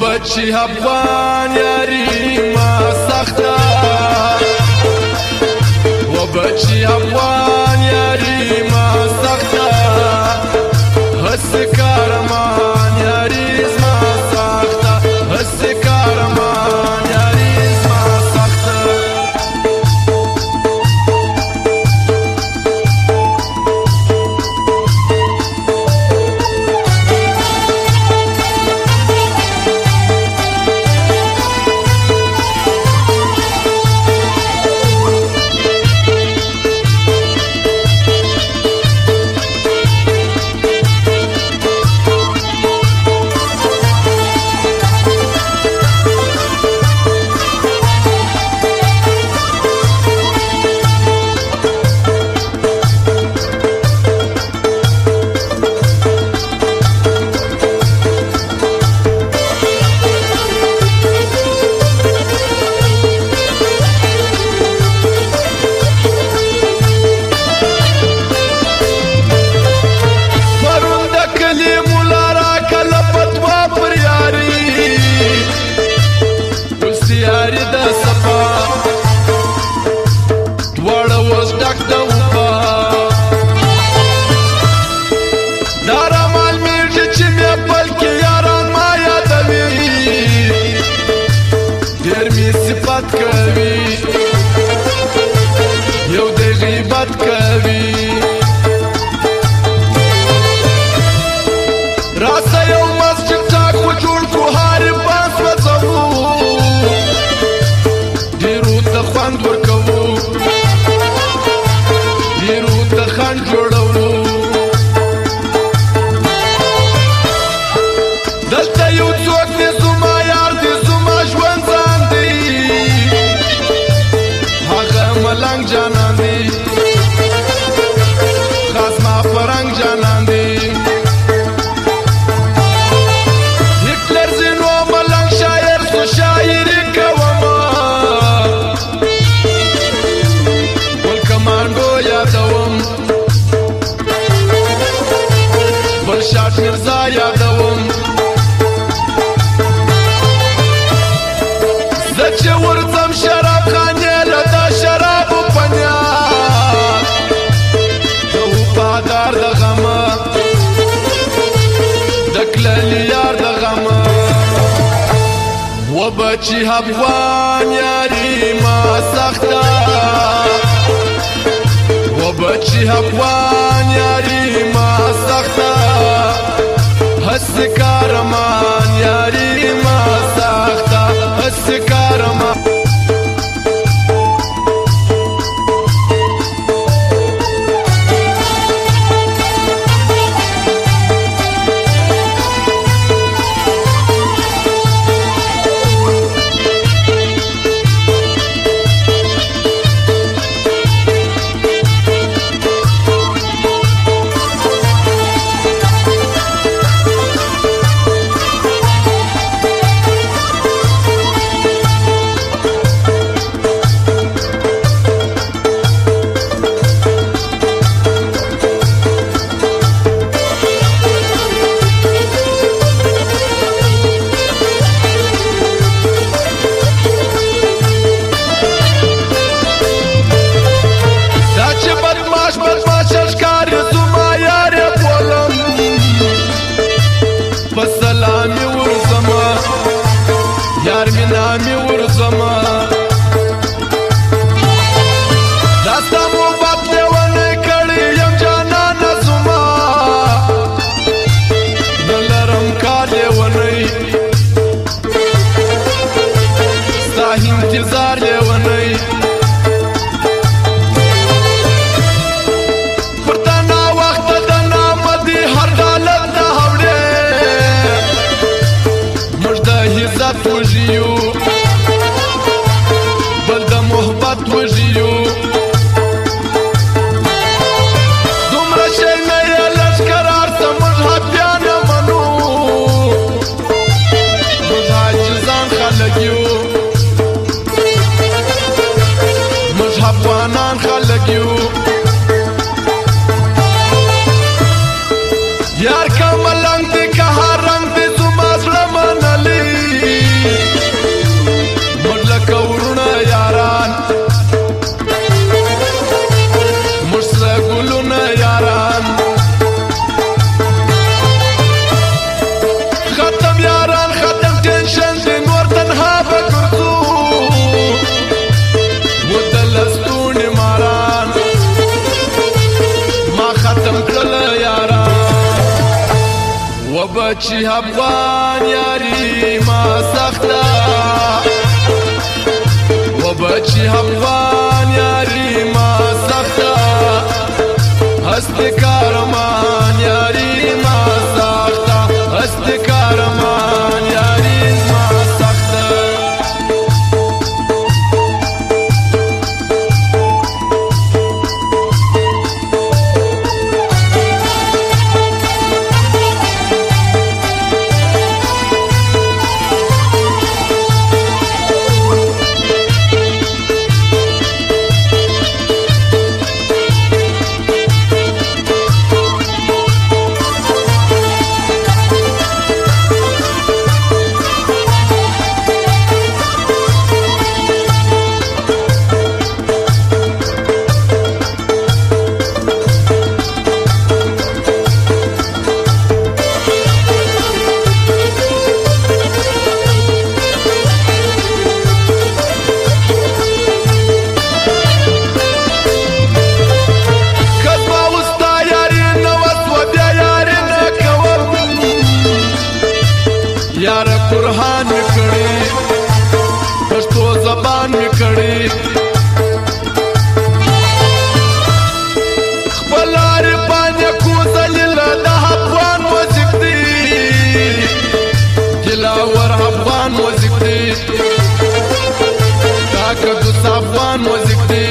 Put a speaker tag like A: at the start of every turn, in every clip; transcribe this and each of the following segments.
A: بچی افغان یاری ما سخته و بچی افغان یاری ما سخته هست کارمان یاری ما سخته هست کارمان یاری ما سخته یو د غیبت کوي راسه یو مسجد ټاکو جوړ کو هر پاس وځو ډیرو ته خوند ورکوو ډیرو ته خنډ جوړوو دلته یو څوک دی زما یار دی زما ژوند ځان دی ملنگ جانان دی خاص ما فرنگ جانان دی هٹلر زینو ملنگ شاعر سو شاعری کوما بل کمانڈو یادوم بل شاٹ مرزا یادوم زچ ورځم شراب خانه لدا شراب پنیا دو پادار د غم دکلل یار د غم و بچی افغان یاری ما سخته و بچی افغان یاری ما سخته هست کارمان یاری ما سخته هست کارمان سلامي ورزما یار می نامي ورزما داستا محبت لیونه کړی یم جانان زما نلرم کار لیونی ستا انتظار لیونی پرتانا وخت د نامدي هر حالت نه عزت وژیو بل د محبت وژیو دومره شی نه یې لږ قرار ته موږ بیا نه منو موږ عاجزان خلک یو بچی افغان یاری ما سخته و بچی افغان یاری ما سخته هست کارمان یاری ما سخته هست کارمان یاری ما سخته यार कुरान में कड़ी पश्तो जबान में कड़ी खपलार पाने को जलिला दा अफगान वजिक्ती दिलावर अफगान वजिक्ती ताकत अफगान वजिक्ती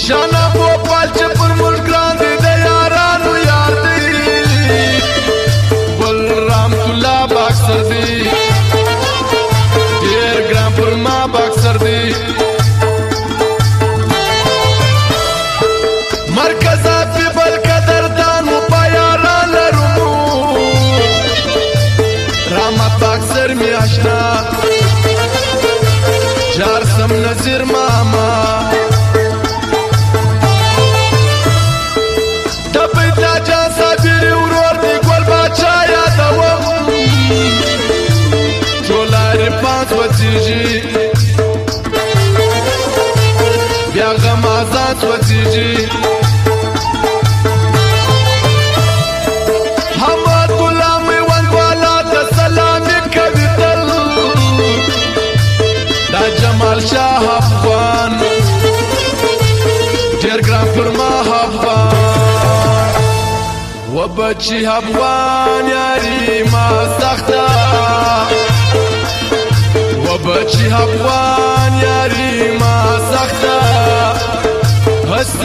A: शाना भोपाल चपुर मुल्क ग्रांड दे यारानु यार बाक्सर दी डेर ग्राम पर माँ बाक्सर दी मरकजा पीपल का दर्दान पायाला लरूमू रामा बाक्सर में आशना जार सम नजीर मामा डबता जा साबिर उरोर दी गोल बाचा यादवम पांच वजीजी ब्यागम आजाद वजीजी हमदुल्ला में वनवाला सलामी कवितल दा जमाल शाह अफगान डेर ग्राम फरमा अफगान व बच्ची अफगान यारी मा सख्ता बच्ची अफगान यारी मा सख्ता हस्त